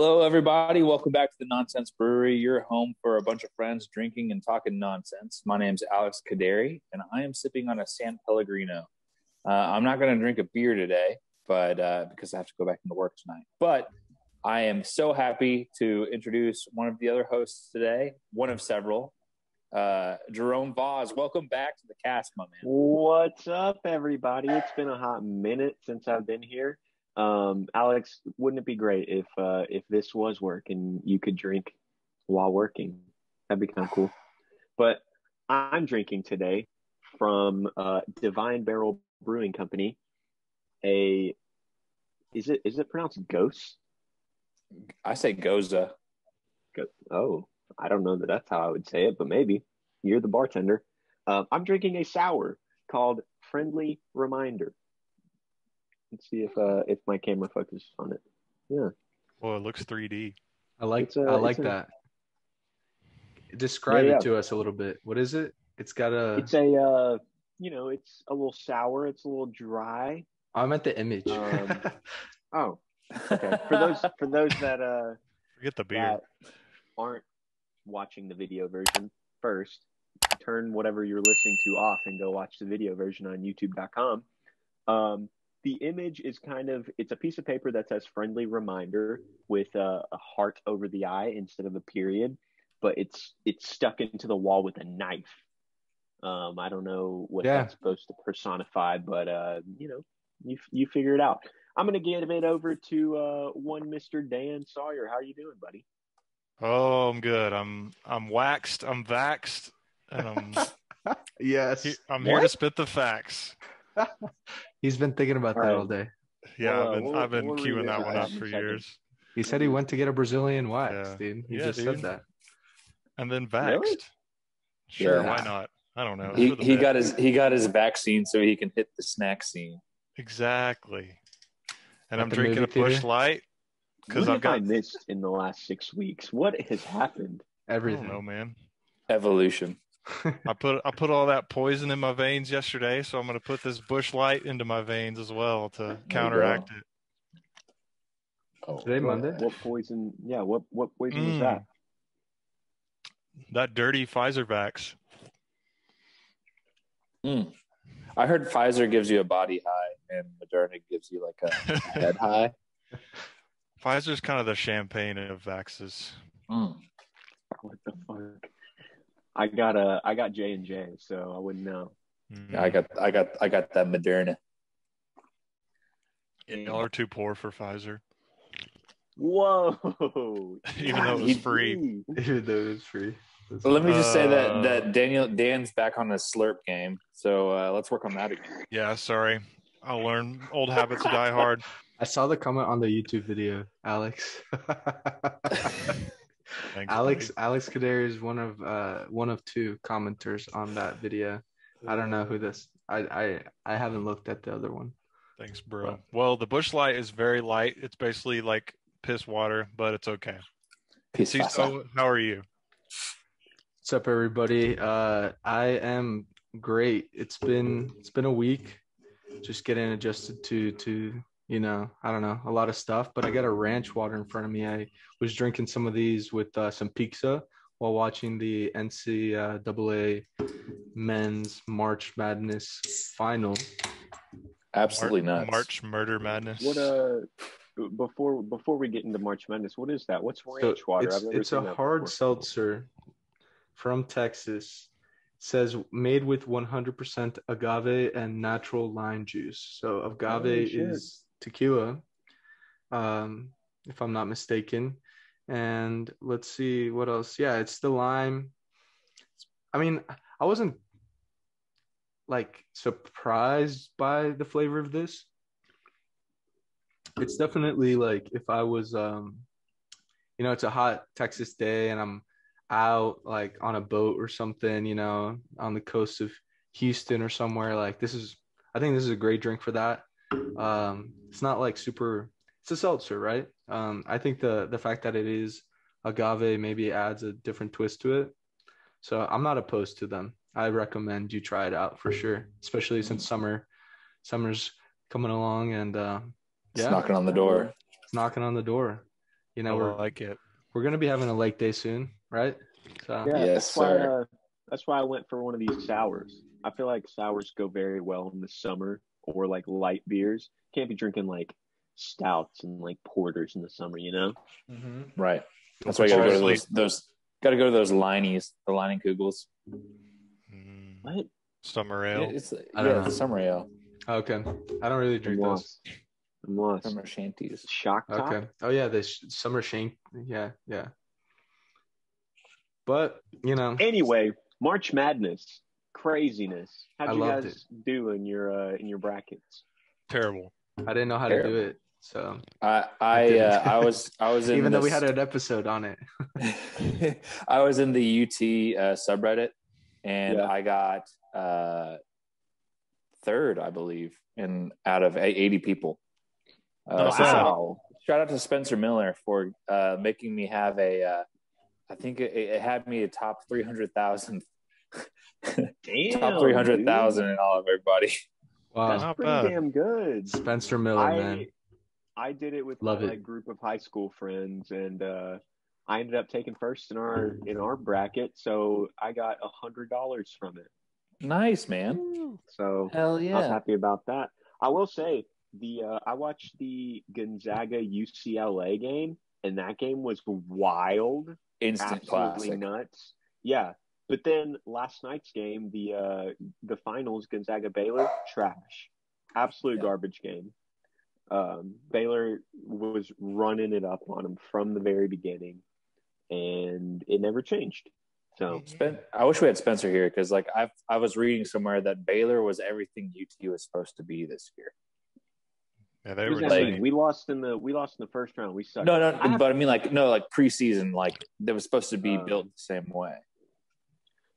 Hello, everybody. Welcome back to the Nonsense Brewery, your home for a bunch of friends drinking and talking nonsense. My name's Alex Kaderi, and I am sipping on a San Pellegrino. I'm not going to drink a beer today, but because I have to go back into work tonight. But I am so happy to introduce one of the other hosts today, one of several, Jerome Voss. Welcome back to the cast, my man. What's up, everybody? It's been a hot minute since I've been here. Alex, wouldn't it be great if this was work and you could drink while working? That'd be kind of cool. But I'm drinking today from Divine Barrel Brewing Company. Is it pronounced Ghost? I say Goza. Oh, I don't know that's how I would say it, but maybe. You're the bartender. I'm drinking a sour called Friendly Reminder. Let's see if my camera focuses on it. Yeah. Well, it looks 3D. I like that. Describe it to us a little bit. What is it? It's got a. It's a it's a little sour. It's a little dry. I'm at the image. Oh, okay. For those that forget the beer that aren't watching the video version, first turn whatever you're listening to off and go watch the video version on YouTube.com. The image is it's a piece of paper that says friendly reminder with a heart over the I instead of a period, but it's stuck into the wall with a knife. I don't know what that's supposed to personify, but you figure it out. I'm going to give it over to one Mr. Dan Sawyer. How are you doing, buddy? Oh, I'm good. I'm waxed. I'm vaxxed. And I'm yes. I'm here to spit the facts. He's been thinking about that all day. Yeah, I've been queuing that one up for years. He said he went to get a Brazilian wax, dude. He just said that. And then vaxxed. Really? Sure, why not? I don't know. He got his vaccine so he can hit the snack scene. Exactly. And I'm drinking a Busch Light because I missed in the last 6 weeks. What has happened? Everything. I don't know, man. Evolution. I put all that poison in my veins yesterday, so I'm going to put this Busch Light into my veins as well to counteract it. Oh, today Monday. What poison? Yeah, what poison was that? That dirty Pfizer vax. I heard Pfizer gives you a body high and Moderna gives you like a head high. Pfizer's kind of the champagne of vaxes. What the fuck? I got J&J, so I wouldn't know. Yeah, I got that Moderna. Y'all are too poor for Pfizer. Whoa! Even though it was free. Even though it was free. Well, let me just say that Dan's back on the slurp game, so let's work on that again. Yeah, sorry. I'll learn old habits die hard. I saw the comment on the YouTube video, Alex. Thanks, Alex Kaderi is one of two commenters on that video. I don't know who this. I haven't looked at the other one. Thanks, bro. Well, the Busch Light is very light. It's basically like piss water, but it's okay. So, how are you? What's up, everybody? I am great. It's been a week, just getting adjusted to I don't know, a lot of stuff, but I got a ranch water in front of me. I was drinking some of these with some pizza while watching the NCAA men's March Madness final. Absolutely nuts. March Murder Madness. What before we get into March Madness, what is that? What's ranch water? It's a hard seltzer from Texas. It says made with 100% agave and natural lime juice. So agave is tequila, if I'm not mistaken. And let's see what else. Yeah, it's the lime. I mean, I wasn't like surprised by the flavor of this. It's definitely like if I was, it's a hot Texas day and I'm out like on a boat or something, on the coast of Houston or somewhere. Like I think this is a great drink for that. It's not like super, it's a seltzer, right? I think the fact that it is agave maybe adds a different twist to it. So I'm not opposed to them. I recommend you try it out for sure, especially since summer's coming along and it's knocking on the door. It's knocking on the door. You I know, like it. we're gonna be having a lake day soon, right? So Yeah, Yes, that's why. sir. That's why I went for one of these sours. I feel like sours go very well in the summer, or like light beers. Can't be drinking like stouts and like porters in the summer, you know? Right. Don't That's why you put gotta you go to to sleep. those. Got to go to those Lineys, the Lining Kugels. What? Summer ale. It's I don't it's know. a summer ale, Okay, I don't really I'm drink those. lost. I'm lost. summer shanties. Shock top. Okay. Oh yeah, the summer shank. Yeah, yeah. But you know, Anyway, March Madness, craziness. I How'd you loved guys do in your brackets? Terrible. I didn't know how to do Terrible. it, so I didn't. I was in even though we this, had an episode on it. I was in the UT subreddit, and Yeah. I got third, I believe, in out of 80 people. Not So bad. shout out to Spencer Miller for making me have a. I think it had me a top 300,000. Damn, top 300,000 in all of everybody. Wow, That's Not pretty bad. damn good. Spencer Miller, man. I did it with Love my it. like group of high school friends, and I ended up taking first in our bracket, so I got $100 from it. Nice, man. So Hell I was yeah. happy about that. I will say I watched the Gonzaga UCLA game, and that game was wild, Instant absolutely classic. nuts. Yeah, but then last night's game, the finals, Gonzaga Baylor, trash, absolute Yeah. garbage game. Baylor was running it up on them from the very beginning, and it never changed. So I wish we had Spencer here because, like, I was reading somewhere that Baylor was everything UT was supposed to be this year. Yeah, they what were does that mean? insane. We lost in the first round. We sucked. No, but I mean, like, no, like preseason, like that was supposed to be Um, built the same way.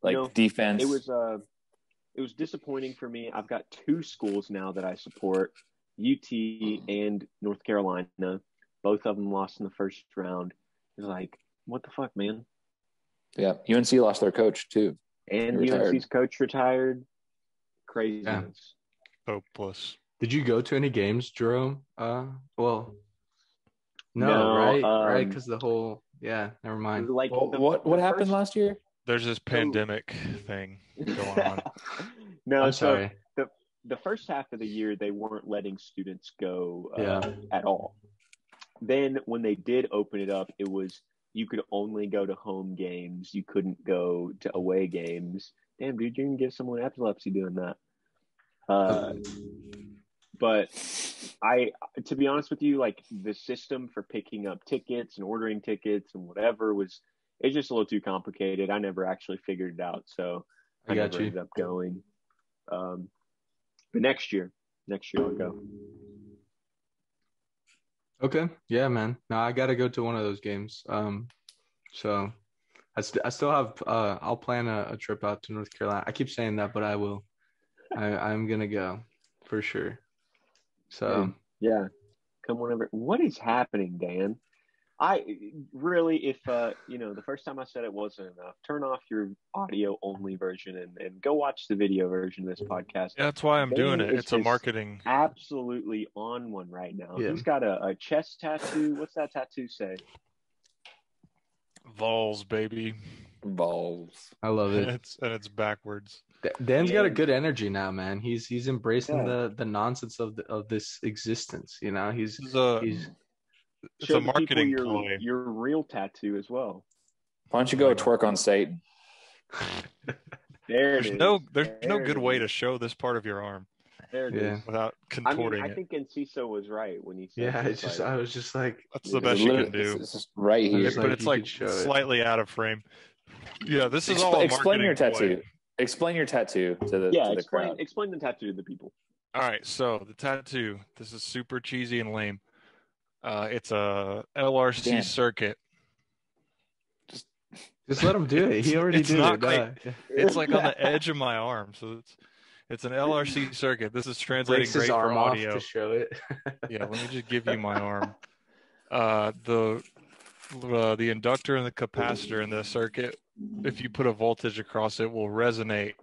Like No, defense. it was disappointing for me. I've got two schools now that I support, UT and North Carolina. Both of them lost in the first round. It's like, what the fuck, man? Yeah, UNC lost their coach too. And He retired. UNC's coach retired. Craziness. Hopeless. Did you go to any games, Jerome? Well, No, right, right, because the whole never mind. Like Well, the what happened first- last year? There's this pandemic thing going on. No, I'm so sorry. the first half of the year they weren't letting students go Yeah. at all. Then when they did open it up, it was you could only go to home games. You couldn't go to away games. Damn, dude, you can give someone epilepsy doing that. But to be honest with you, like the system for picking up tickets and ordering tickets and whatever it's just a little too complicated. I never actually figured it out, so I got never you. ended up going. But next year I'll go. Okay, yeah, man. No, I gotta go to one of those games. So I still have. I'll plan a trip out to North Carolina. I keep saying that, but I will. I'm gonna go for sure. So Yeah, come whenever. What is happening, Dan? I really, if the first time I said it wasn't enough, turn off your audio only version and go watch the video version of this podcast. Yeah, that's why I'm doing Dan it. is It's a just marketing. Absolutely on one right now. Yeah. He's got a chest tattoo. What's that tattoo say? Vols, baby. Balls. I love And it. it's backwards. Dan's got a And- good energy now, man. He's embracing Yeah. the nonsense of this existence. You know, he's It's Show a the people marketing ploy. your real tattoo as well. Why don't you go twerk on Satan? There it There's is. no There good it way is. to show this part of your arm There it Yeah. is. without I mean, contorting I it. think Enciso was right when he said yeah. this, It's just like, I was just like, That's the Yeah. best you can Literally, do. It's just right here. It's But like it's you like could show it. slightly out of frame. Yeah, this is all a Explain your marketing tattoo. ploy. Explain your tattoo to the crowd. explain the tattoo to the people. All right, so the tattoo. This is super cheesy and lame. It's a LRC Dan. circuit. just let him do it. He already It's did not it. quite- Duh. It's like on the edge of my arm, so it's an LRC circuit. This is translating Breaks his great for arm off audio. to show it. Yeah, let me just give you my arm. The inductor and the capacitor in the circuit, if you put a voltage across it, will resonate.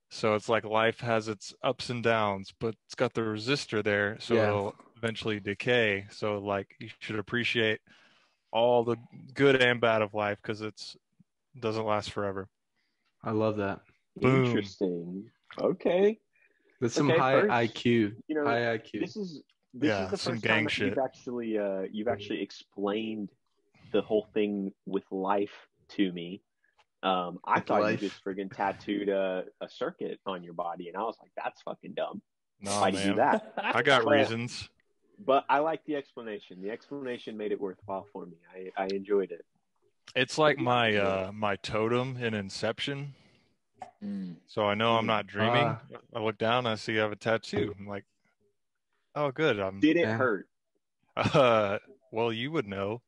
So it's like life has its ups and downs, but it's got the resistor there, so Yeah. it'll eventually decay. So like you should appreciate all the good and bad of life because it doesn't last forever. I love that. Boom. Interesting. Okay. That's some Okay, high first, IQ. You know, High IQ. this is Yeah, the some first gang time shit. you've actually explained the whole thing with life to me. I With thought life. you just friggin' tattooed a circuit on your body, and I was like, that's fucking dumb. Nah, Why'd you do man. that? I got But- reasons. But I like the explanation. The explanation made it worthwhile for me. I enjoyed it. It's like my totem in Inception. Mm. So I know I'm not dreaming. I look down, I see I have a tattoo. I'm like, oh, good. Did it Yeah. hurt? Well, you would know.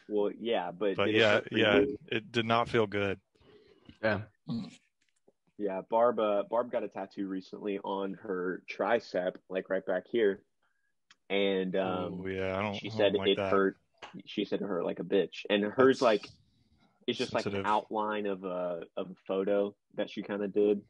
Well, yeah, but But did yeah, it hurt for you? it did not feel good. Yeah. Yeah, Barb got a tattoo recently on her tricep, like right back here, and Oh yeah, I she don't said like it that. hurt. She said it hurt like a bitch, and hers That's like it's just like sensitive. an outline of a photo that she kind of did.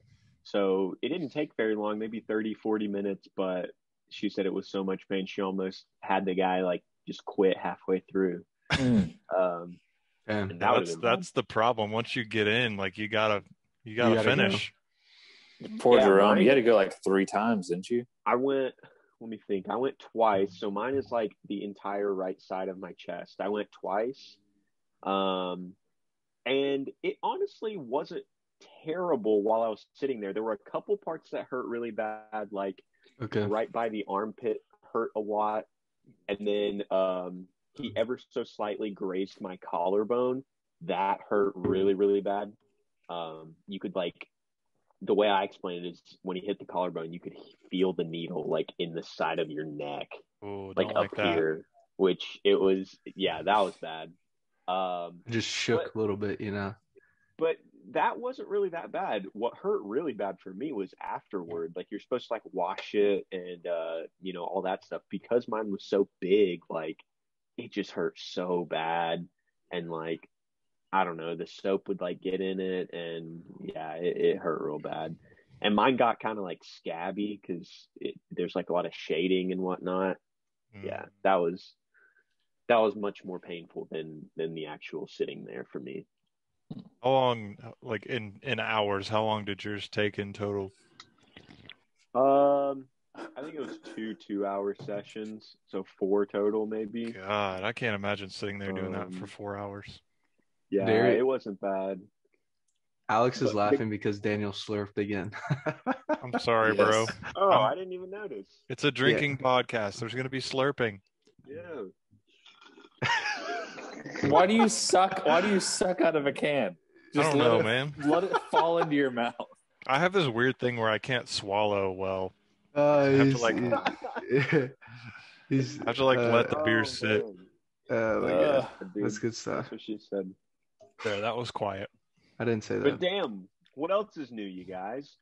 So it didn't take very long, maybe 30, 40 minutes, but she said it was so much pain she almost had the guy like just quit halfway through. Mm. Damn. And that would've been bad. That's the problem. Once you get in, like you gotta gotta finish. Poor Yeah, Jerome. mine- You had to go like 3 times, didn't you? I went, let me think. I went twice. So mine is like the entire right side of my chest. I went twice. And it honestly wasn't terrible while I was sitting there. There were a couple parts that hurt really bad, like Okay. right by the armpit hurt a lot. And then he ever so slightly grazed my collarbone. That hurt really, really bad. You could like, the way I explain it is when he hit the collarbone, you could feel the needle like in the side of your neck, Oh, like don't up like that. here, which it was, yeah, that was bad. It just shook a little bit, you know. But that wasn't really that bad. What hurt really bad for me was afterward. Like you're supposed to like wash it and all that stuff. Because mine was so big, like it just hurt so bad. And like I don't know, the soap would like get in it, and yeah, it hurt real bad. And mine got kind of like scabby because there's like a lot of shading and whatnot. Yeah, that was much more painful than the actual sitting there for me. How long, like in hours, how long did yours take in total? I think it was 2 2-hour sessions, so 4 total maybe. God, I can't imagine sitting there doing that for 4 hours. Yeah, There- it wasn't bad. Alex is But- laughing because Daniel slurped again. I'm sorry, Yes. bro. Oh, I didn't even notice. It's a drinking podcast. There's going to be slurping. Yeah. Why do you suck? Why do you suck out of a can? I don't let know, it, man. Let it fall into your mouth. I have this weird thing where I can't swallow well. He's, I have to like let the beer sit. Man. Oh my god, Dude, that's good stuff. That's what she said. There, that was quiet. I didn't say But that. damn, what else is new, you guys?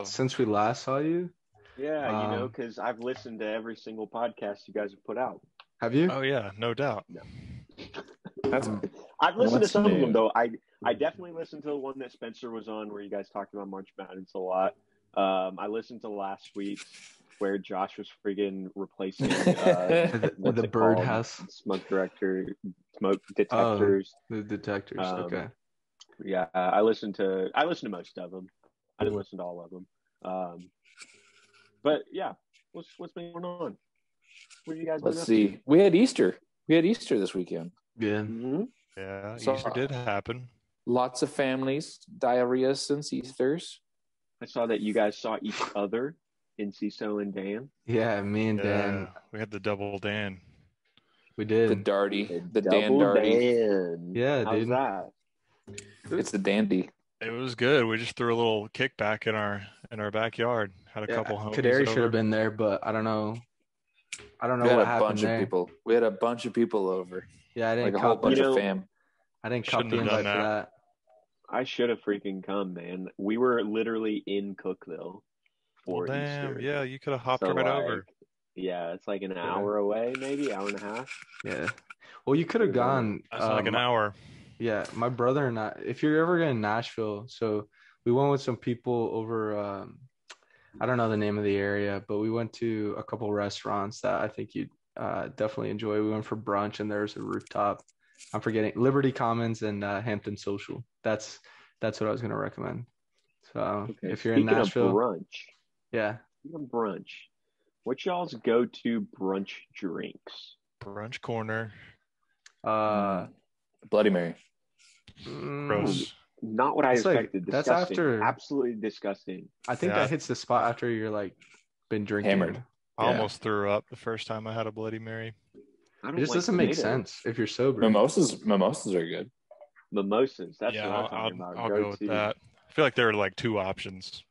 Since we last saw you, Yeah, because I've listened to every single podcast you guys have put out. have you? Oh yeah, no doubt. That's I've listened to What's some of new? them though. I definitely listened to the one that Spencer was on where you guys talked about March Madness a lot. I listened to last week's where Josh was friggin' replacing what's the it called? birdhouse, smoke detectors. the detectors. Okay. Yeah, I listened to most of them. I didn't listen to all of them. But yeah, what's been going on? What have you guys been Let's up see. We had Easter. We had Easter this weekend. Yeah. to? Mm-hmm. Yeah, So- Easter did happen. Lots of families, diarrhea since Easter's. I saw that you guys saw each other in CISO and Dan. Yeah, me and Dan, Yeah, we had the double Dan. we The did. Darty. The Dan Double Darty. Dan. Yeah, How's dude. that? It's the dandy. It was good. We just threw a little kickback in our backyard. Had a couple homies Kaderi should over. have been there, but I don't know. I don't know We had what a happened bunch there. of people. We had a bunch of people over. Yeah, I Like didn't a whole cop. bunch You know- of fam. I didn't cop Shouldn't the have done invite for that. I should have freaking come, man. We were literally in Cookville for Well, damn, Easter. yeah, you could have hopped So, right like, over. Yeah, it's like an hour away, maybe hour and a half. Yeah. Well, you could have gone. That's like an hour. Yeah, my brother and I. If you're ever in Nashville, so we went with some people over. I don't know the name of the area, but we went to a couple restaurants that I think definitely enjoy. We went for brunch and there's a rooftop. I'm forgetting Liberty Commons and Hampton Social. That's what I was gonna recommend. So if you're in Nashville, speaking of brunch, what's y'all's go-to brunch drinks? Brunch corner. Bloody Mary. Gross. Not what I expected. That's disgusting. after Absolutely disgusting. I think that hits the spot after you're like been drinking. Hammered. I almost threw up the first time I had a Bloody Mary. I don't It just doesn't make sense if you're sober. Mimosas are good. Mimosas. That's what I'm talking about. I'll go with that. I feel like there are like two options.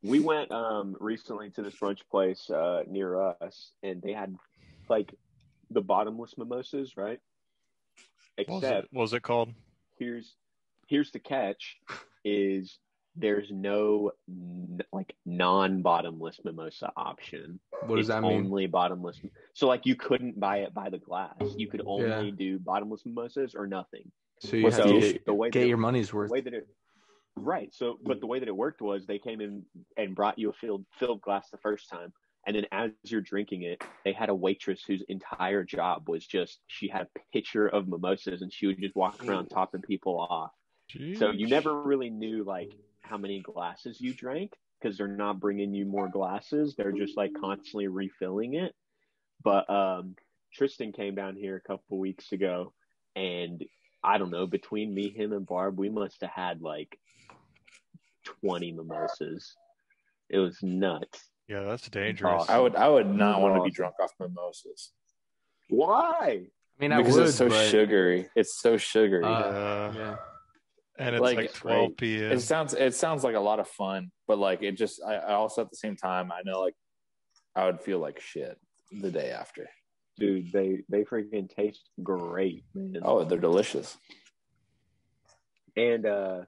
We went recently to this brunch place near us, and they had like the bottomless mimosas, right? Except what was it called? Here's the catch: is there's no like non-bottomless mimosa option. What does that mean? Only bottomless. So like you couldn't buy it by the glass. You could only do bottomless mimosas or nothing. So you have to get your money's worth. Right. So, but the way that it worked was they came in and brought you a filled glass the first time. And then as you're drinking it, they had a waitress whose entire job was she had a pitcher of mimosas and she would just walk around topping people off. Jeez. So you never really knew like how many glasses you drank because they're not bringing you more glasses. They're just like constantly refilling it. But Tristan came down here a couple weeks ago and I don't know, between me, him, and Barb, we must have had like 20 mimosas. It was nuts. Yeah, that's dangerous. I would not want to be drunk off mimosas. Why? I mean, because it's so sugary. It's so sugary. Yeah. And it's like 12 p.m. It sounds like a lot of fun, but like it just I also at the same time I know like I would feel like shit the day after. Dude, they freaking taste great, man. Oh, they're delicious. And I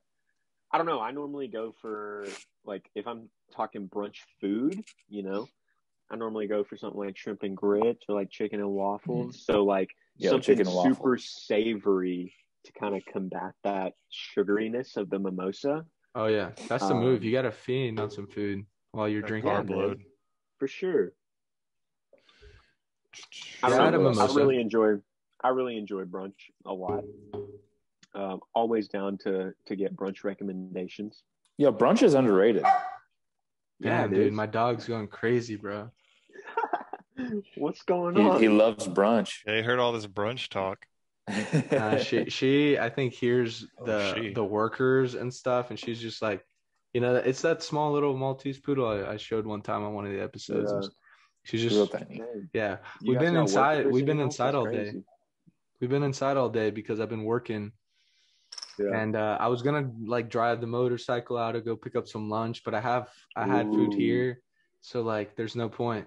don't know. I normally go for like if I'm talking brunch food, I normally go for something like shrimp and grits or like chicken and waffles. So like something super savory to kind of combat that sugariness of the mimosa. Oh yeah, that's the move. You got to fiend on some food while you're drinking. Carb load. For sure. I really enjoy brunch a lot. Always down to get brunch recommendations. Yeah, brunch is underrated. Yeah, dude, my dog's going crazy, bro. What's going on? He loves brunch. Yeah, he heard all this brunch talk. She I think hears the workers and stuff, and she's just like, it's that small little Maltese poodle I showed one time on one of the episodes. Yeah. She's just real tiny. Yeah, we've been inside all day. We've been inside all day because I've been working. Yeah. And I was gonna like drive the motorcycle out to go pick up some lunch, but I had food here, so like there's no point.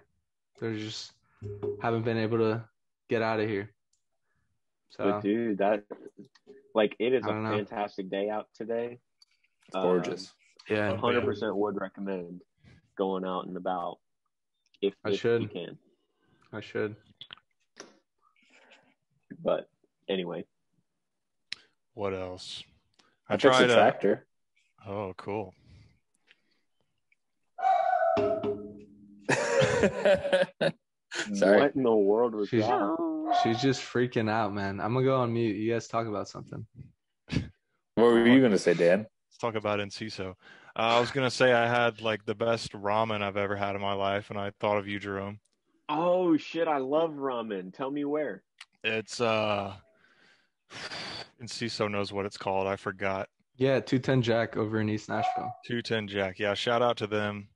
There's just haven't been able to get out of here. So, but dude, that like it is a fantastic day out today. It's gorgeous. Yeah, 100% would recommend going out and about if you can. I should. But anyway. What else? I tried a tractor. Oh, cool. Sorry. What in the world was that? She's just freaking out, man. I'm gonna go on mute. You guys talk about something. What were you gonna say, Dan? Let's talk about Enciso. I was gonna say I had like the best ramen I've ever had in my life, and I thought of you, Jerome. Oh shit! I love ramen. Tell me where. It's Enciso knows what it's called. I forgot. Yeah, 210 Jack over in East Nashville. 210 Jack. Yeah, shout out to them.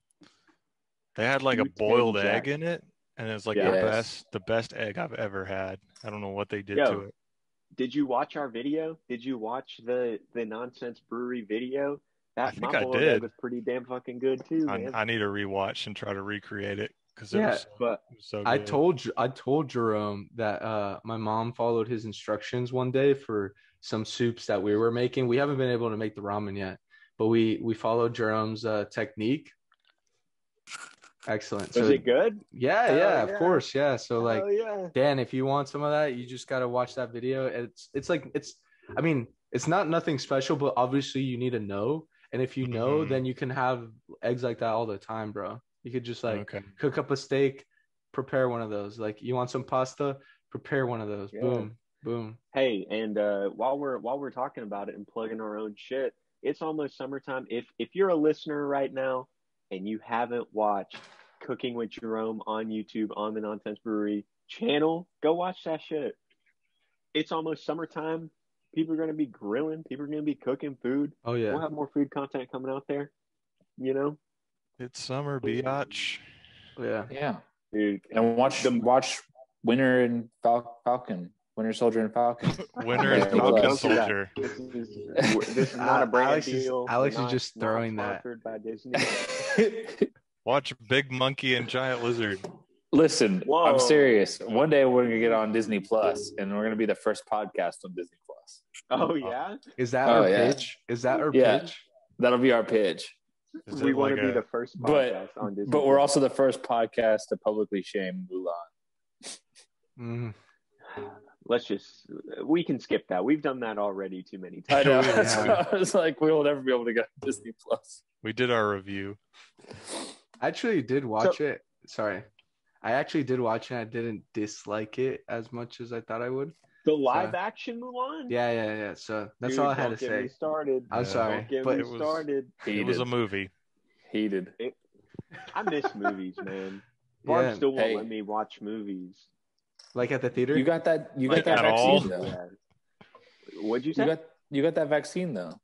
They had like a boiled egg in it, and it's like the best egg I've ever had. I don't know what they did to it. Did you watch our video? Did you watch the Nonsense Brewery video? I think I did. Egg was pretty damn fucking good too, man. I need to rewatch and try to recreate it because it was so good. I told Jerome that my mom followed his instructions one day for some soups that we were making. We haven't been able to make the ramen yet, but we followed Jerome's technique. Excellent. Was it good? Yeah, of course. Yeah. So like, Dan, if you want some of that, you just got to watch that video. It's not nothing special, but obviously you need to know. And if you know, then you can have eggs like that all the time, bro. You could just cook up a steak, prepare one of those. Like, you want some pasta? Prepare one of those. Yeah. Boom, boom. Hey, and while we're talking about it and plugging our own shit, it's almost summertime. If you're a listener right now and you haven't watched Cooking with Jerome on YouTube on the Nonsense Brewery channel, go watch that shit. It's almost summertime. People are going to be grilling. People are going to be cooking food. Oh yeah. We'll have more food content coming out there. You know, It's summer, biatch. Yeah. Yeah. dude. And watch Winter and Falcon. Winter Soldier and Falcon. Winter and Yeah, Falcon don't do that. Soldier. This is not a brand Alex deal. Alex We're is just throwing not that. sponsored by Disney. Watch Big Monkey and Giant Lizard. Listen, Whoa. I'm serious. One day we're gonna get on Disney Plus, and we're gonna be the first podcast on Disney Plus. Oh yeah, Is that Oh, our yeah. pitch? Is that our Yeah. pitch? That'll be our pitch. Is we it want like to be a the first But- podcast on Disney. But we're Plus. also the first podcast to publicly shame Mulan. Mm. We can skip that. We've done that already too many I times. know. Yeah. So I was like, we will never be able to go to Disney Plus. we did our review. I actually did watch it. Sorry. I actually did watch it. I didn't dislike it as much as I thought I would. The live action Mulan. Yeah. So that's Dude, all I had to don't get me say. started. I'm Yeah. sorry. Don't get But me it was- started. It was a movie. Heated. I miss movies, man. Barb Yeah. still won't Hey. let me watch movies. Like at the theater? You got that? You Like got that at all? vaccine though. Yeah. What'd you say? You got that vaccine though.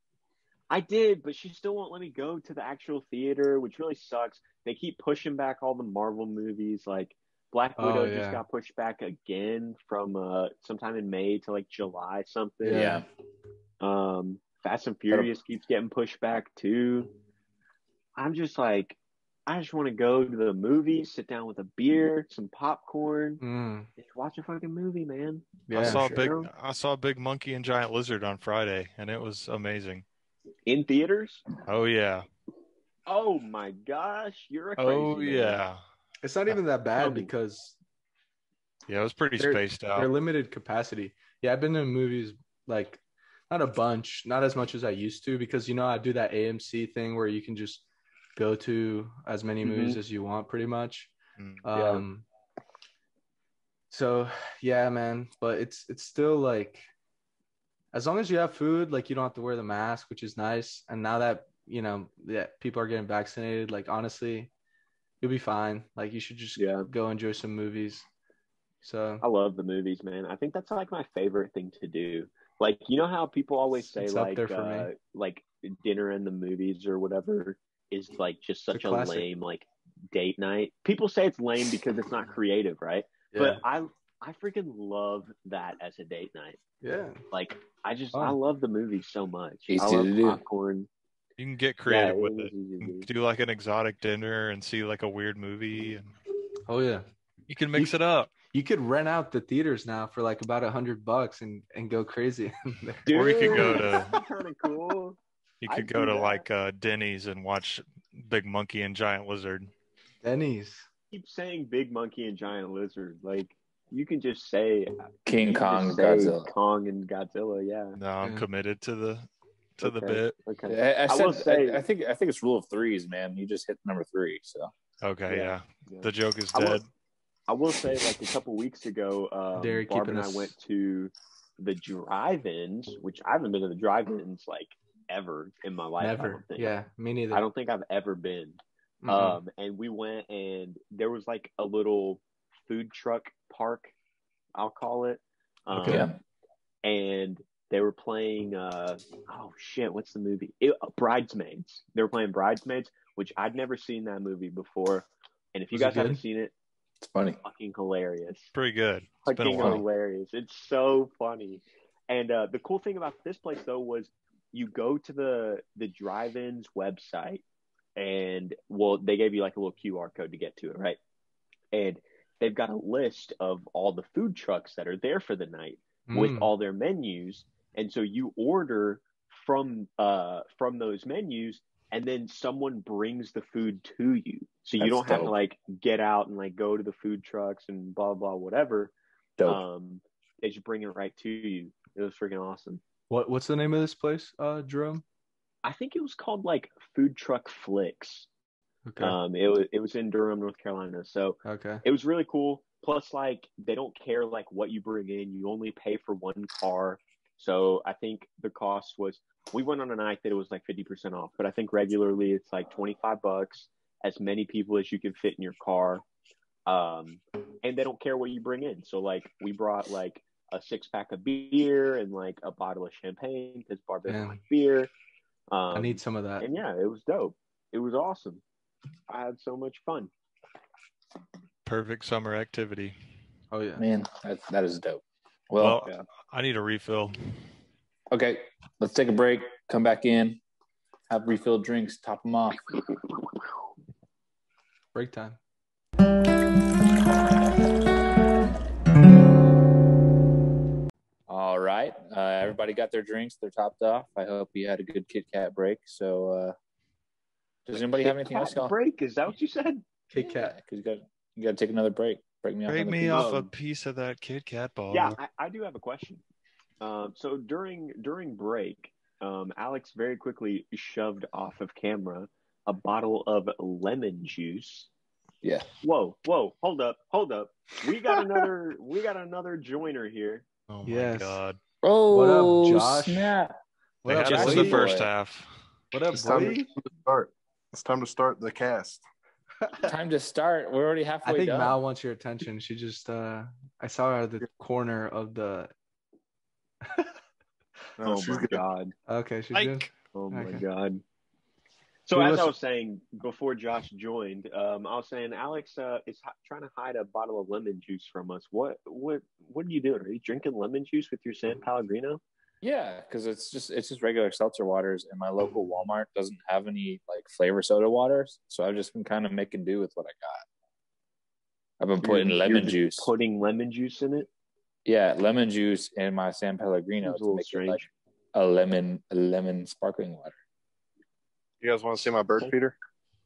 I did, but she still won't let me go to the actual theater, which really sucks. They keep pushing back all the Marvel movies. Like Black Oh, Widow yeah. just got pushed back again from sometime in May to like July something. Yeah. Fast and Furious keeps getting pushed back too. I'm just like, I just want to go to the movies, sit down with a beer, some popcorn, Mm, and watch a fucking movie, man. yeah. I saw Big Monkey and Giant Lizard on Friday, and it was amazing. In theaters? Oh yeah. Oh my gosh, you're a crazy Oh man. yeah. It's not even that Tell bad me. because Yeah, it was pretty spaced they're out. limited capacity. Yeah, I've been to movies like not a bunch, not as much as I used to, because I do that AMC thing where you can just go to as many movies as you want pretty much. Mm. So yeah, man, but it's still like, as long as you have food, like you don't have to wear the mask, which is nice. And now that people are getting vaccinated, like honestly, you'll be fine. Like you should just go enjoy some movies. So I love the movies, man. I think that's like my favorite thing to do. Like, you know how people always say It's up there for me. like dinner and the movies or whatever is like just such a classic. lame like date night. People say it's lame because it's not creative, right? yeah, But I freaking love that as a date night. yeah. Like I Fun. love the movies so much. Easy I love to do. popcorn. You can get creative Yeah, with it it. was easy to You do. can do like an exotic dinner and see like a weird movie, and Oh yeah. you can mix it up. You could rent out the theaters now for like about $100 and go crazy. Dude, Or you could go to- that's kind of cool. You I'd could go do to that. like Denny's and watch Big Monkey and Giant Lizard. Denny's. Keep saying Big Monkey and Giant Lizard. Like you can just say King you can Kong, just say Godzilla. Kong and Godzilla. Yeah. No, I'm Yeah. committed to the Okay. bit. Okay. I will said, say- I think it's rule of threes, man. You just hit number 3. So Okay, Yeah. yeah. Yeah. The joke is I will- dead. I will say, like a couple weeks ago, Derek Barb keeping and I us- went to the drive-ins, which I haven't been to the drive-ins like ever in my life. I Never. don't think. Yeah, me neither. I don't think I've ever been. Mhm. And we went, and there was like a little food truck park, I'll call it. Okay. yeah, And they were playing, oh shit, what's the movie? Bridesmaids. They were playing Bridesmaids, which I'd never seen that movie before. And if you Was it guys haven't good? seen it, it's funny. fucking hilarious. Pretty good. It's been a Fucking while. hilarious. It's so funny. And the cool thing about this place though was you go to the drive-ins website, and well, they gave you like a little QR code to get to it, right? And they've got a list of all the food trucks that are there for the night with Mm. all their menus. And so you order from those menus, and then someone brings the food to you. So you That's don't have to dope. like get out and like go to the food trucks and blah blah whatever. Dope. They just bring it right to you. It was freaking awesome. What's the name of this place, Jerome? I think it was called like Food Truck Flicks. Okay. It was in Durham, North Carolina. So Okay. it was really cool. Plus, like, they don't care like what you bring in. You only pay for one car. So I think the cost was, we went on a night that it was like 50% off, but I think regularly it's like $25, as many people as you can fit in your car. And they don't care what you bring in. So like we brought like a 6-pack of beer and like a bottle of champagne because Barb doesn't like beer. I need some of that. And yeah, it was dope. It was awesome. I had so much fun. Perfect summer activity. Oh yeah. Man, that is dope. Well, Yeah. I need a refill. okay, let's take a break, come back in, have refilled drinks, top them off. Break time. All right. Everybody got their drinks. They're topped off. I hope you had a good Kit Kat break. So does anybody have anything else? Break? Is that what you said? Kit Kat. Because you got to take another break. Break me off. A piece of that Kit Kat bar. Yeah, I do have a question. So during break, Alex very quickly shoved off of camera a bottle of lemon juice. Yeah. Whoa, hold up. We got another joiner here. Oh my God. Oh, what up, Josh? Snap. What up, just in the first half. What up, It's boy? time to start. It's time to start the cast. Time to start. We're already halfway I think done. Mal wants your attention. She just I saw her at the corner of the Oh she's my good. God. Okay, she's good. Oh my Okay. God. So Dude, as I listen- was saying before Josh joined, I was saying Alex is trying to hide a bottle of lemon juice from us. What are you doing? Are you drinking lemon juice with your San Pellegrino? Yeah, because it's just regular seltzer waters, and my local Walmart doesn't have any like flavor soda waters, so I've just been kind of making do with what I got. I've been putting lemon juice. Putting lemon juice in it? Yeah, lemon juice in my San Pellegrino Seems a to little make strange. it like a lemon sparkling water. You guys want to see my bird feeder?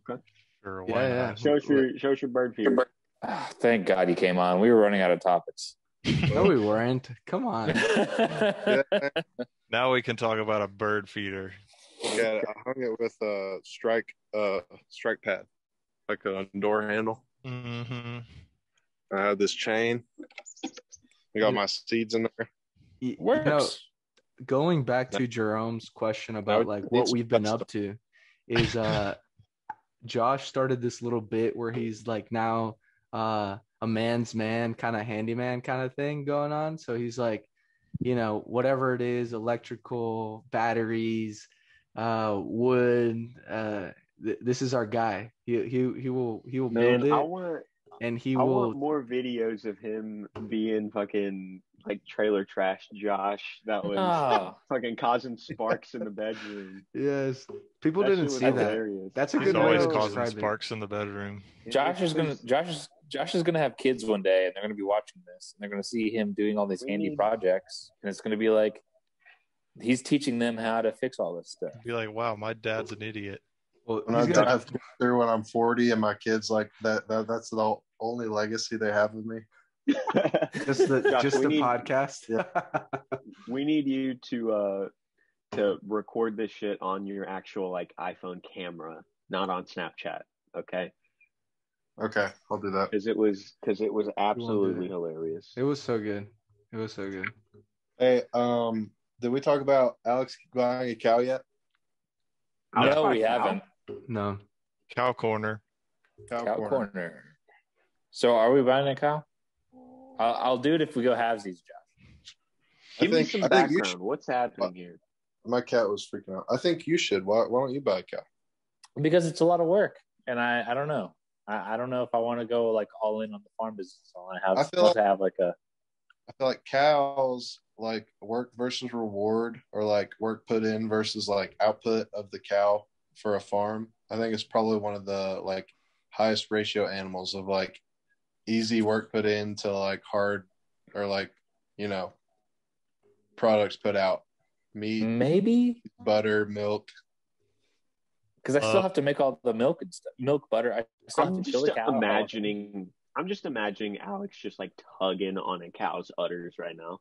Sure, Yeah, why yeah. not? Show us your bird feeder. Thank God you came on. We were running out of topics. No, we weren't. Come on. Yeah, Now we can talk about a bird feeder. I hung it with a strike pad, like a door handle. Mm-hmm. I have this chain. I got my seeds in there. You Works. know, going back to Jerome's question about like what we've been up to is Josh started this little bit where he's like now a man's man kind of handyman kind of thing going on. So he's like, you know, whatever it is, electrical, batteries, wood, this is our guy. He will Man, build it. I want more videos of him being fucking like trailer trash Josh. That was fucking causing sparks in the bedroom. Yes, people That didn't shit was see that. hilarious. That's a He's good way always to causing describe it. sparks in the bedroom. Josh is gonna have kids one day, and they're gonna be watching this, and they're gonna see him doing all these handy projects, and it's gonna be like he's teaching them how to fix all this stuff. Be like, wow, my dad's an idiot. Well, When I drive through when I'm 40 and my kids like that's the only legacy they have of me. just the Josh, just we the need- podcast. We need you to record this shit on your actual like iPhone camera, not on Snapchat. Okay. Okay, I'll do that. Because it was absolutely hilarious. It was so good. It was so good. Hey, did we talk about Alex buying a cow yet? No, we haven't. No. Cow corner. Cow corner. So are we buying a cow? I'll do it if we go halvesies, Josh. Give me some you background. should. What's happening here? My cat was freaking out. I think you should. Why don't you buy a cow? Because it's a lot of work, and I don't know. I don't know if I want to go like all in on the farm business. I want to have like a. I feel like cows, like work versus reward, or like work put in versus like output of the cow for a farm. I think it's probably one of the like highest ratio animals of like easy work put in to like hard or like, you know, products put out. Meat, Maybe butter, milk. because I still have to make all the milk and stuff, milk, butter. I still have I'm to kill just the cow. imagining Alex just like tugging on a cow's udders right now.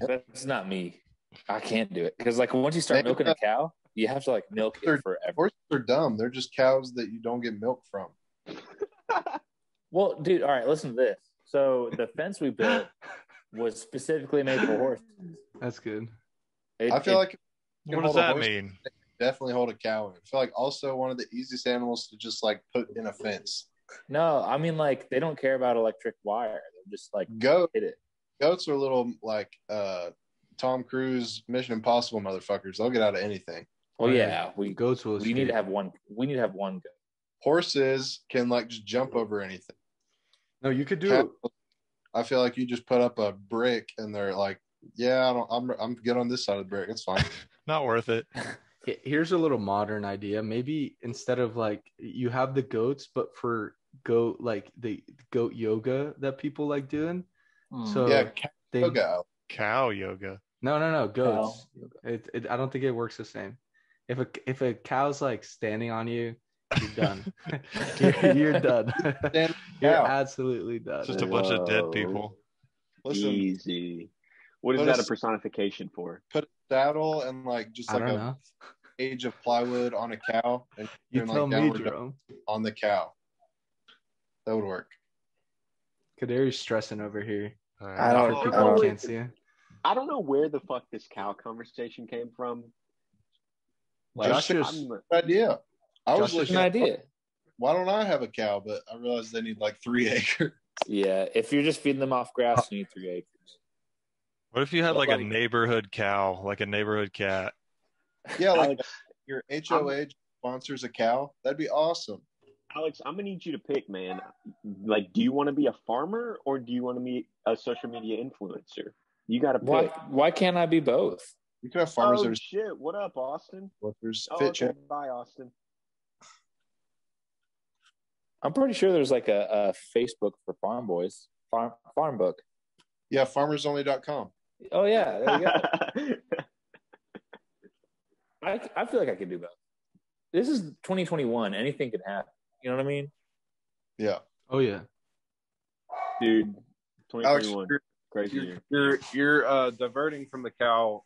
That's not me. I can't do it because like once you start milking a cow, you have to like milk it forever. Horses are dumb. They're just cows that you don't get milk from. Well, dude, all right, listen to this. So the fence we built was specifically made for horses. That's good. I feel like what does that mean? Definitely hold a cow in. I feel like also one of the easiest animals to just like put in a fence. No, I mean like they don't care about electric wire. They're just like hit it. Goats are little like Tom Cruise Mission Impossible motherfuckers. They'll get out of anything. Well, yeah, goats will. We need to have one. We need to have one goat. Horses can like just jump over anything. No, you could do it. I feel like you just put up a brick and they're like, yeah, I'm good on this side of the brick. It's fine. Not worth it. Here's a little modern idea. Maybe instead of like you have the goats, but for goat like the goat yoga that people like doing. So yeah, cow yoga. No, goats. I don't think it works the same. If a cow's like standing on you, you're done. you're done. You're absolutely done. Just a bunch of dead people. Listen, easy. What is that a personification for? Put a saddle and like just like a cage of plywood on a cow, and you tell like me, Jerome. On the cow. That would work. Kadari's stressing over here. I don't can't see it. I don't know where the fuck this cow conversation came from. Like, just an idea. I was looking an idea. Why don't I have a cow? But I realized they need like 3 acres. Yeah, if you're just feeding them off grass, you need 3 acres. What if you had like a neighborhood cow, like a neighborhood cat? Yeah, like your HOA sponsors a cow. That'd be awesome. Alex, I'm gonna need you to pick, man. Like, do you want to be a farmer or do you want to be a social media influencer? You got to pick. Why can't I be both? You can have farmers. Oh shit! What up, Austin? Okay. Bye, Austin. I'm pretty sure there's like a Facebook for farm boys, farm book. Yeah, farmersonly.com. Oh yeah, there you go. I feel like I could do both. This is 2021. Anything can happen. You know what I mean? Yeah. Oh yeah. Dude, 2021. Alex, crazy. You're diverting from the cow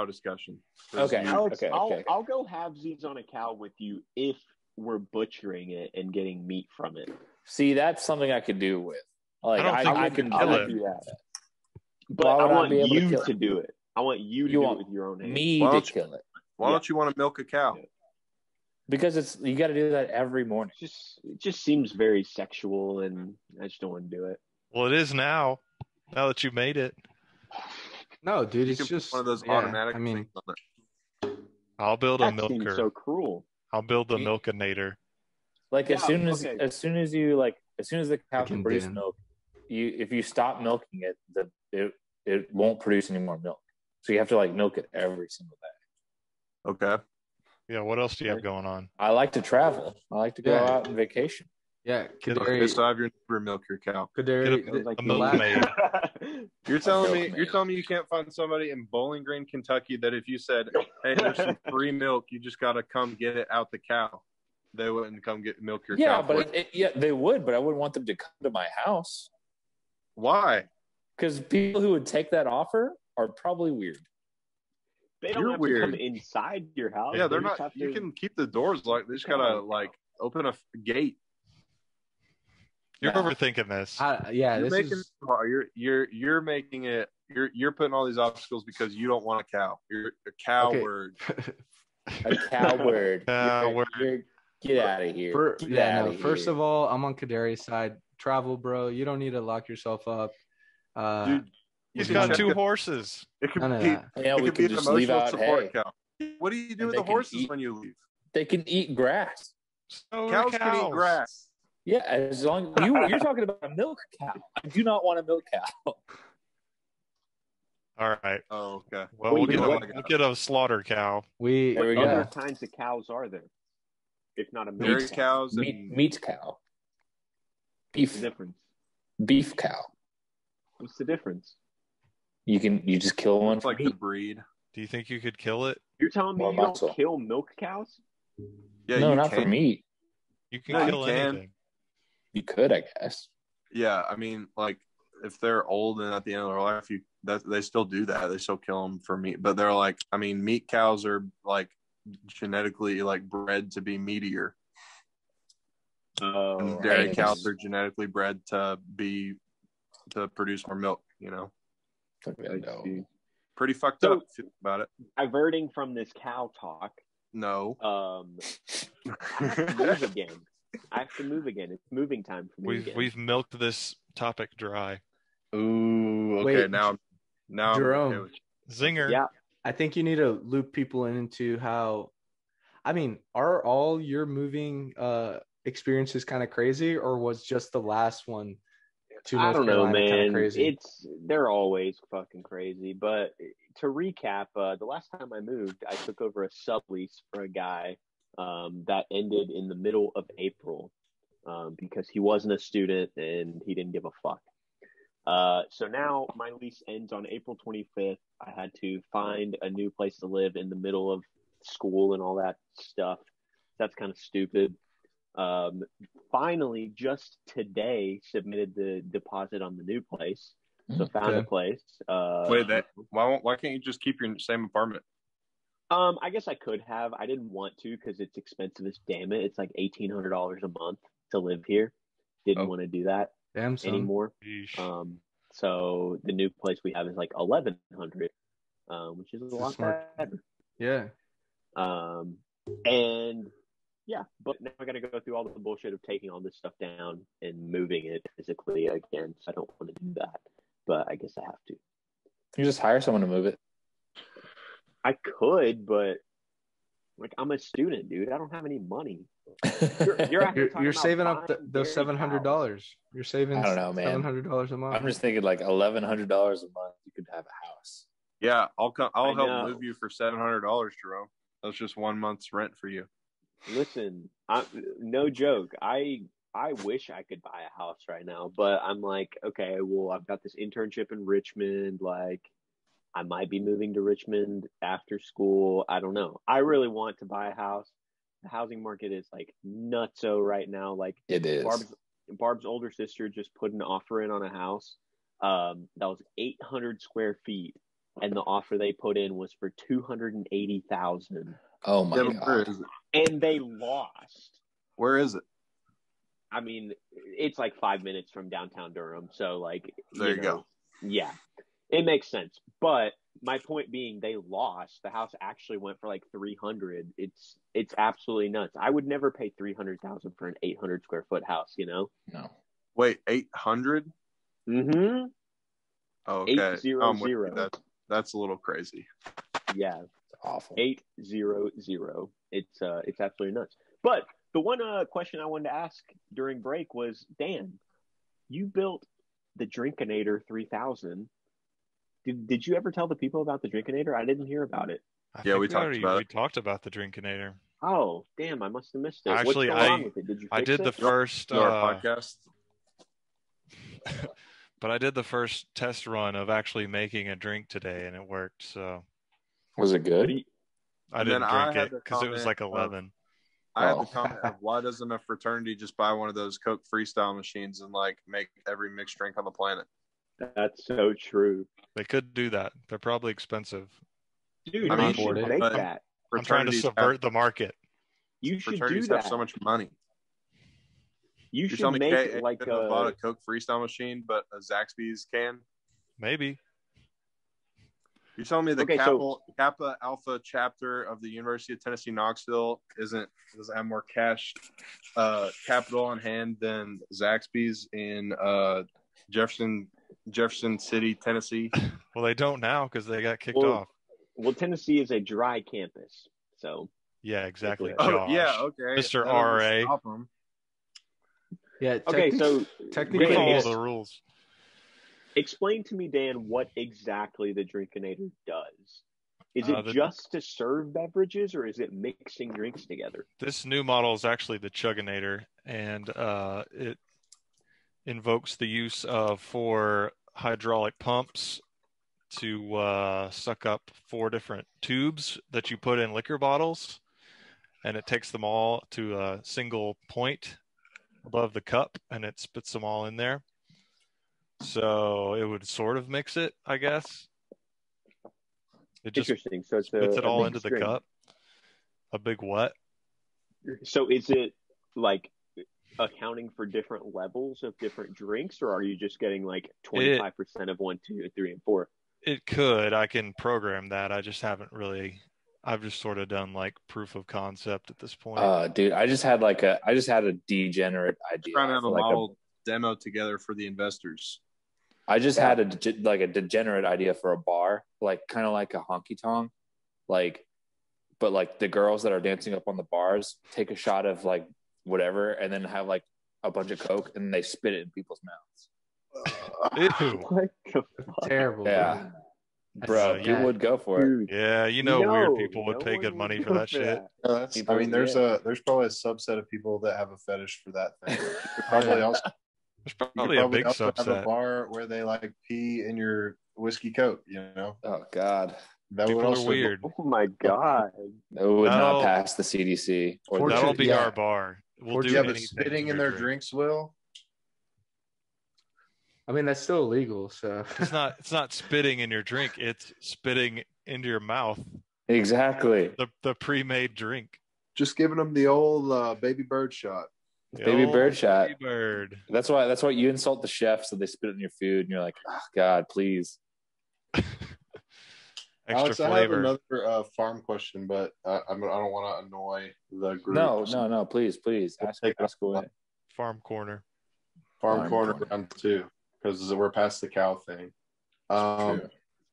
discussion. Okay. Alex, okay. I'll go halvesies on a cow with you if we're butchering it and getting meat from it. See, that's something I could do with. Like I can kill it. do that. But I want you to do it. I want you to do it with your own hands. Me to kill it. Why don't you want to milk a cow? Yeah. Because you got to do that every morning. It just seems very sexual, and I just don't want to do it. Well, it is now. Now that you made it. No, dude, You it's can just put one of those automatic things on it. I'll build a That seems milker. so cruel. I'll build the milkinator. Like as soon as the cow can produce Dan. milk, if you stop milking it, it won't produce any more milk. So you have to like milk it every single day. Okay. Yeah, what else do you have going on? I like to travel. I like to go out on vacation. Yeah, Okay, so have your neighbor milk your cow. Kadari, a milkmaid. You're telling me you can't find somebody in Bowling Green, Kentucky that if you said, "Hey, there's some free milk, you just got to come get it out the cow," they wouldn't come milk your cow. Yeah, they would, but I wouldn't want them to come to my house. Why? Because people who would take that offer are probably weird. They don't You're have weird. to come inside your house. Yeah, they're They just not. have You to- can keep the doors locked. They just gotta like open a gate. You're overthinking this. You're making it. You're putting all these obstacles because you don't want a cow. You're a coward. A coward. Coward. Get out of here. First of all, I'm on Kadari's side. Travel, bro. You don't need to lock yourself up. Dude, He's got 2 horses. It could None of be. that. Yeah, It we could be could an just leave emotional out support hay. cow. What do you do And with they the can horses eat- when you leave? They can eat grass. So Cows can eat grass. Yeah, as long you're talking about a milk cow. I do not want a milk cow. All right. Oh, okay. Well, Well, we'll get a slaughter cow. We There we What go. other kinds of cows are there? If not a milk Dairy cow? cows and Meat cow. What's the difference? Beef cow. What's the difference? You just kill one it's for like the meat. breed. Do you think you could kill it? You're telling me More you muscle. don't kill milk cows? Yeah, No, you not can. for meat. You can No, you kill can. anything. You could, I guess. Yeah, I mean, like if they're old and at the end of their life, you that they still do that. They still kill them for meat, but they're like, I mean, meat cows are like genetically like bred to be meatier. And dairy cows are genetically bred to produce more milk. You know, pretty fucked up. If you think about it. Diverting from this cow talk. No. I have to move again. It's moving time for me. We've milked this topic dry. Ooh, okay. Wait, now Jerome, I'm okay with you. Zinger. Yeah. I think you need to loop people into how. I mean, are all your moving experiences kind of crazy, or was just the last one to North I don't know, Carolina kind of man. crazy? They're always fucking crazy. But to recap, the last time I moved, I took over a sublease for a guy that ended in the middle of April because he wasn't a student and he didn't give a fuck. So now my lease ends on April 25th. I had to find a new place to live in the middle of school and all that stuff. That's kind of stupid. Finally, just today, submitted the deposit on the new place. So found a place. Why can't you just keep your same apartment? I guess I could have. I didn't want to because it's expensive as damn it. It's like $1,800 a month to live here. Didn't want to do that anymore. So the new place we have is like $1,100, which is a lot better. Yeah. And yeah, but now I got to go through all the bullshit of taking all this stuff down and moving it physically again. So I don't want to do that, but I guess I have to. You just hire someone to move it. I could, but like I'm a student, dude. I don't have any money. You're saving up those $700. You're saving. I don't know, man. $700 a month. I'm just thinking like $1,100 a month. You could have a house. Yeah, I'll help move you for $700, Jerome. That's just 1 month's rent for you. Listen, no joke. I wish I could buy a house right now, but I'm like, okay, well, I've got this internship in Richmond. Like, I might be moving to Richmond after school. I don't know. I really want to buy a house. The housing market is like nutso right now. Like it is. Barb's older sister just put an offer in on a house that was 800 square feet, and the offer they put in was for $280,000. Oh my god! Where is it? And they lost. Where is it? I mean, it's like 5 minutes from downtown Durham. So like, there you go. Yeah, it makes sense. But my point being, they lost. The house actually went for like 300. It's absolutely nuts. I would never pay 300,000 for an 800 square foot house. You know? No. Wait, 800? Mm-hmm. Oh, okay. 800. That's a little crazy. Yeah. Awful. 800. It's absolutely nuts. But the one question I wanted to ask during break was, Dan, you built the Drinkinator 3000. Did you ever tell the people about the Drinkinator? I didn't hear about it. We talked about the Drinkinator. Oh, damn! I must have missed it. Actually, what's going on with it? Did you I did the first podcast. But I did the first test run of actually making a drink today, and it worked. So was it good? I didn't drink it because it was like 11. I had the comment of, why doesn't a fraternity just buy one of those Coke freestyle machines and like make every mixed drink on the planet? That's so true. They could do that. They're probably expensive. Dude, you should make that. I'm trying to subvert the market. You should do fraternities that. have so much money. You should make like bought a Coke freestyle machine, but a Zaxby's can. Maybe. You're telling me the Kappa Alpha chapter of the University of Tennessee Knoxville doesn't have more cash capital on hand than Zaxby's in Jefferson City, Tennessee? Well, they don't now because they got kicked off. Well, Tennessee is a dry campus, so yeah, exactly. Oh, yeah, okay. Mr. RA. Yeah. Okay, so technically, follow the rules. Explain to me, Dan, what exactly the Drinkinator does. Is it just to serve beverages, or is it mixing drinks together? This new model is actually the Chugginator, and it invokes the use of 4 hydraulic pumps to suck up 4 different tubes that you put in liquor bottles, and it takes them all to a single point above the cup, and it spits them all in there. So it would sort of mix it, I guess. It just Interesting. So it's puts it all big into the string. cup. A big what? So is it like accounting for different levels of different drinks, or are you just getting like 25% of 1, 2, 3, and 4? It could. I can program that. I just haven't really. I've just sort of done like proof of concept at this point. Dude, I just had a degenerate idea. Trying to have a for model demo together for the investors. I just had a degenerate idea for a bar, like kind of like a honky tonk, but like the girls that are dancing up on the bars take a shot of like whatever, and then have like a bunch of Coke, and they spit it in people's mouths. Ew. What the fuck? Terrible. Yeah, bro, people bad. would go for it. Dude, Yeah, weird people would pay good money for that shit. There's probably a subset of people that have a fetish for that thing. Probably also There's probably a big also have a subset. bar where they like pee in your whiskey coat. Oh God, That People would are also weird. Oh my god. it would That'll- not pass the CDC. Or That'll be yeah. our bar. We'll do Yeah, but anything spitting to in your their drink. drinks will. I mean, that's still illegal. So It's not spitting in your drink. It's spitting into your mouth. exactly. The pre-made drink. Just giving them the old baby bird shot. The Baby old bird shot. baby bird. That's why you insult the chef, so they spit in your food, and you're like, oh God, please. Extra Alex, I have flavor. another farm question, but I don't want to annoy the group. No, please, ask away. Farm corner. Farm corner corner. round 2, because we're past the cow thing. I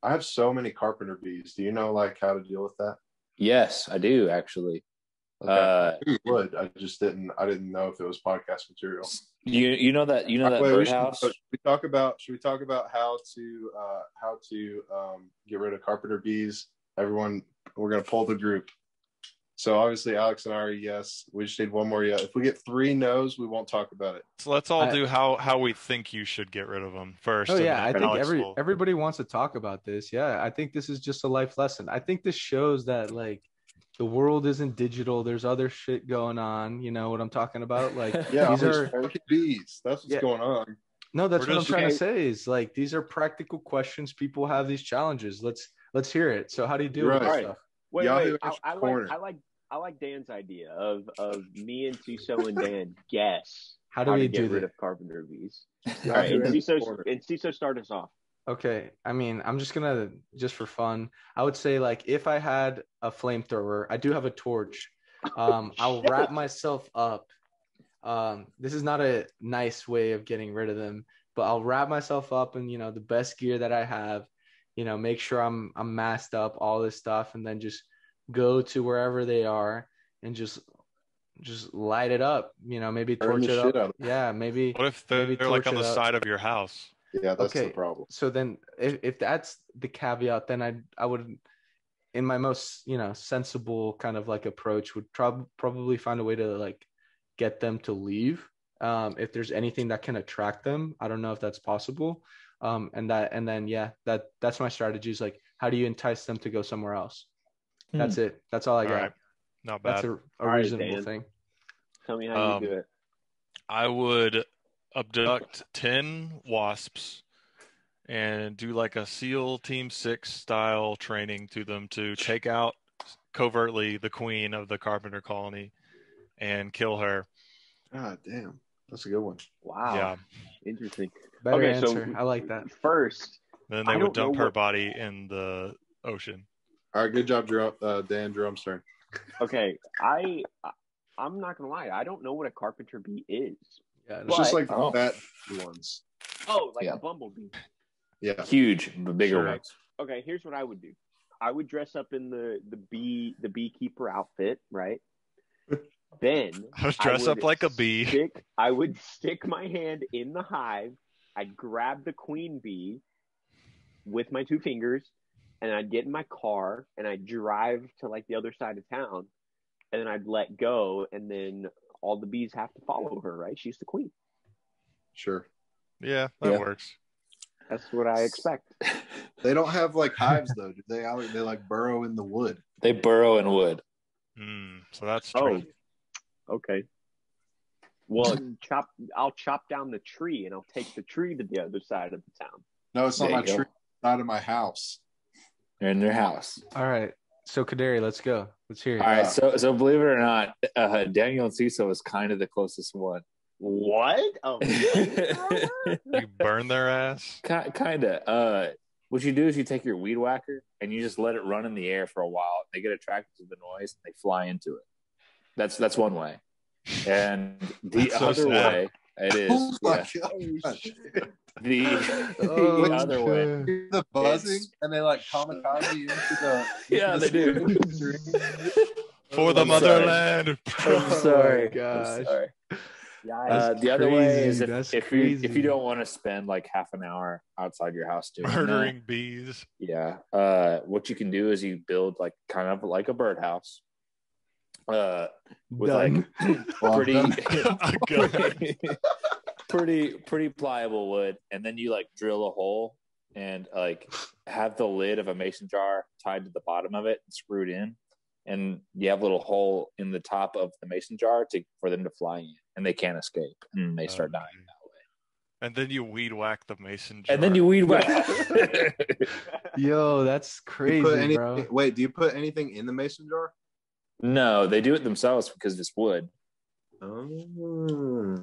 have so many carpenter bees. Do you know like how to deal with that? Yes, I do actually. Okay. You would. I didn't know if it was podcast material. You know that birdhouse. Should we talk about how to get rid of carpenter bees? Everyone, we're gonna poll the group. So obviously Alex and I are yes. We just need one more yes. If we get 3 no's, we won't talk about it. So let's all do how we think you should get rid of them first. Oh and yeah, I then think Alex will- everybody wants to talk about this. Yeah, I think this is just a life lesson. I think this shows that like the world isn't digital. There's other shit going on. You know what I'm talking about? Like Yeah, these are fucking bees. That's what's going on. no, that's We're what I'm just- trying to say is like these are practical questions. People have these challenges. Let's hear it. So how do you deal with this Right. stuff? Wait, Yahoo I Answers Corner. like Dan's idea of me and Ciso and Dan guess How do we to do get rid that? of carpenter bees. All Yahoo right, and Answers Corner. Ciso start us off. Okay, I mean, I'm just gonna for fun. I would say like if I had a flamethrower, I do have a torch. I'll wrap myself up. This is not a nice way of getting rid of them, but I'll wrap myself up in the best gear that I have. Make sure I'm masked up, all this stuff, and then just go to wherever they are and just light it up. Maybe Burn torch the it shit up. out of it. Yeah, maybe. What if they're Maybe like torch on the it up. side of your house? Yeah, that's Okay. the problem. So then if that's the caveat, then I would, in my most, sensible kind of like approach would probably find a way to like get them to leave. If there's anything that can attract them, I don't know if that's possible. And then that's my strategy is like, how do you entice them to go somewhere else? That's it. That's all I All got. right. Not bad. That's a right, reasonable Dan. thing. Tell me how you do it. I would abduct 10 wasps and do like a SEAL Team 6 style training to them to take out covertly the queen of the carpenter colony and kill her. God damn, that's a good one. Wow. Yeah. Interesting. Better Okay, so- answer. I like that. First, Then I they would don't know dump her what- body in the ocean. All right, good job, Dan. Jerome's turn. okay, I'm not gonna lie. I don't know what a carpenter bee is. Yeah. It's just like Oh. fat ones. Oh, like Yeah. a bumblebee. Yeah. Huge, but bigger Sure. ones. Okay, here's what I would do. I would dress up in the beekeeper outfit, right? Then Dress up like a bee. I would stick my hand in the hive. I'd grab the queen bee with my 2 fingers, and I'd get in my car and I'd drive to like the other side of town, and then I'd let go, and then all the bees have to follow her, right? She's the queen. Sure. Yeah, that Yeah. works. That's what I expect. They don't have like hives though, do they? They like burrow in the wood. They burrow in wood. So that's true. Oh, okay. Well, I'll chop down the tree and I'll take the tree to the other side of the town. No, it's not There my you go. tree. It's out of my house. They're in their house. All right. So Kaderi, let's go. Let's hear it. All right. So believe it or not, Daniel and Ciso is kind of the closest one. What? Oh, You burn their ass. Kind of. What you do is you take your weed whacker and you just let it run in the air for a while. They get attracted to the noise and they fly into it. That's one way. And the That's so other sad. way, it is. Oh my Yeah. God. The other way. The buzzing and they like kamikaze into the. Yeah, they do. For the I'm sorry. motherland. I'm sorry. gosh. I'm sorry. Yikes. The other way crazy. is That's if crazy. you don't want to spend like half an hour outside your house doing Murdering bees. that, what you can do is you build like kind of like a birdhouse, with Done. like A gun. pretty pliable wood, and then you like drill a hole and like have the lid of a mason jar tied to the bottom of it and screwed in, and you have a little hole in the top of the mason jar for them to fly in, and they can't escape, and they start dying that way. And then you weed whack the mason jar. And then you weed whack. Yo, that's crazy, bro. Wait, do you put anything in the mason jar? No, they do it themselves because it's wood. Oh.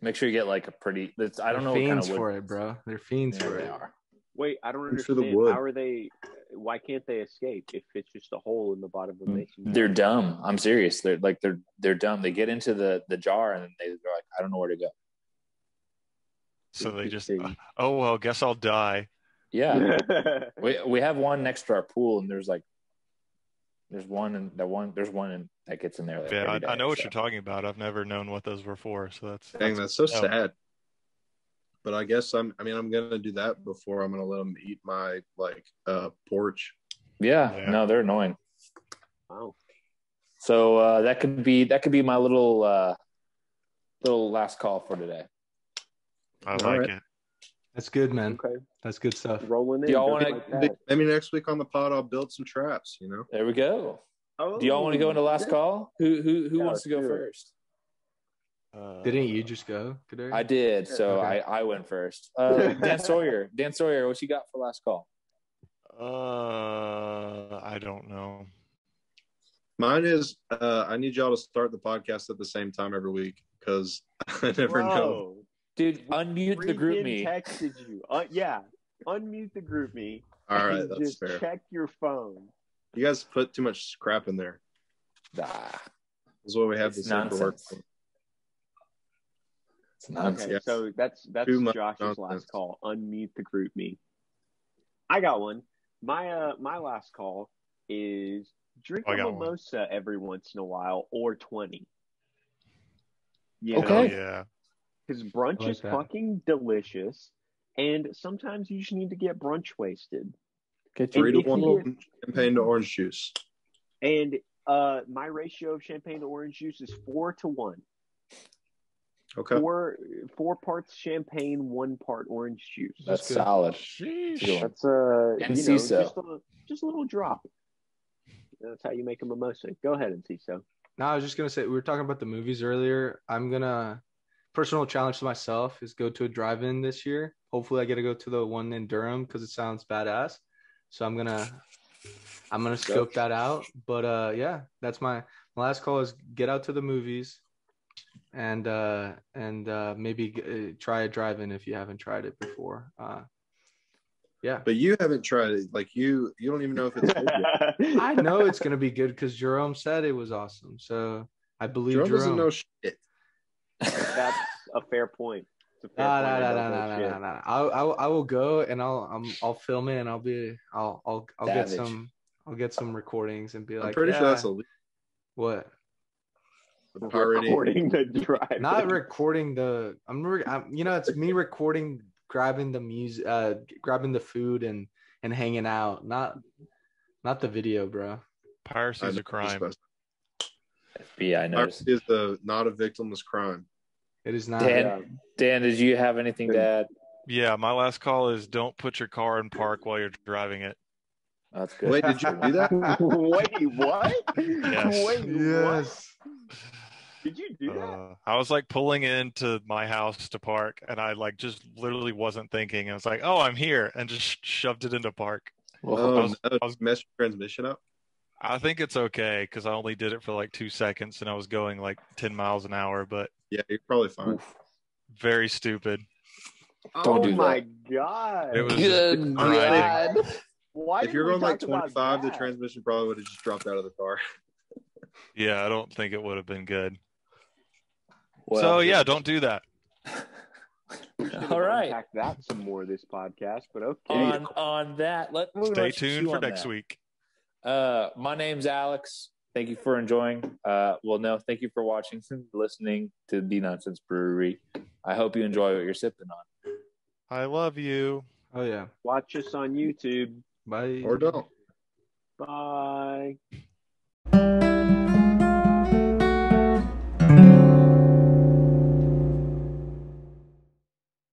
Make sure you get like a pretty. I don't know They're what kind fiends of wood for it, bro. They're fiends Yeah, for they it. are. Wait, I don't Thanks for the understand. wood. How are they? Why can't they escape if it's just a hole in the bottom of the mason jar? They're dumb. I'm serious. They're dumb. They get into the jar and they're like, I don't know where to go. So they just, Interesting. oh, well, guess I'll die. Yeah, we have one next to our pool, and there's one that gets in there. Like, Yeah, every day, I know what so. you're talking about. I've never known what those were for. So Dang, that's so oh. sad. But I guess I'm gonna do that before I'm gonna let them eat my porch. Yeah, no, they're annoying. Wow. So that could be my little last call for today. I All like right. it. That's good, man. Okay. That's good stuff. Rolling in. Do y'all just wanna- like that. Maybe next week on the pod I'll build some traps. There we go. Oh, Do y'all want to go into last call? Who Yeah, wants to go let's do it. first? Didn't you just go, Kaderi? I did, so Okay. I went first. Dan Sawyer, what you got for last call? I don't know. Mine is I need y'all to start the podcast at the same time every week because I never know. Bro, Dude, unmute the group freaking me. texted you. Yeah, unmute the group me. All right, and that's just fair. check your phone. You guys put too much scrap in there. Ah, That's what we have It's to say for work. nonsense. it's nonsense. Okay, so that's Too much Josh's nonsense. last call. Unmute the group me. I got one. My last call is drink I a got one. mimosa every once in a while or 20. You Okay. know? Oh, yeah. Because brunch I like is that. fucking delicious, and sometimes you just need to get brunch wasted. Get And 3 to if you 1 champagne to orange juice. And my ratio of champagne to orange juice is 4 to 1. Okay. Four parts champagne, 1 part orange juice. That's good. solid. Sheesh. That's And CISO. just a little drop. That's how you make a mimosa. Go ahead and CISO. No, I was just gonna say we were talking about the movies earlier. I'm gonna personal challenge to myself is go to a drive-in this year. Hopefully, I get to go to the one in Durham because it sounds badass. So I'm gonna scope that out. But yeah, that's my last call is get out to the movies, and maybe try a drive-in if you haven't tried it before. Yeah. But you haven't tried it. Like you don't even know if it's good yet. I know it's gonna be good because Jerome said it was awesome. So I believe Jerome doesn't Jerome. know shit. That's a fair point. It's a fair No. point. I don't know shit. I will go and I'll film it and I'll get Savage. some recordings and be like, I'm pretty sure that's illegal. what? Pirating. Recording the drive. Not recording the. It's me recording, grabbing the music, grabbing the food and hanging out. Not the video, bro. Piracy is a crime. FBI knows. Piracy is not a victimless crime. It is not. Dan, did you have anything to add? Yeah, my last call is don't put your car in park while you're driving it. That's good. Wait, did you do that? Wait, what? Yes. Wait, Yes. what? Did you do that? I was like pulling into my house to park, and I like just literally wasn't thinking. I was like, "Oh, I'm here," and just shoved it into park. Oh, I no. was- Mess your transmission up? I think it's okay because I only did it for like 2 seconds, and I was going like 10 miles an hour, but Yeah, you're probably fine. very stupid. Don't Oh do my that. God. It was Good just God. Why If didn't you're we going like talk about 25, the that? transmission probably would have just dropped out of the car. Yeah, I don't think it would have been good. Well, So yeah, don't do that. We should have all right. unpacked that some more this podcast, but okay. On that, Stay tuned for next week. My name's Alex. Thank you for enjoying. Thank you for watching and listening to the Nonsense Brewery. I hope you enjoy what you're sipping on. I love you. Oh yeah. Watch us on YouTube. Bye. Or don't. Bye.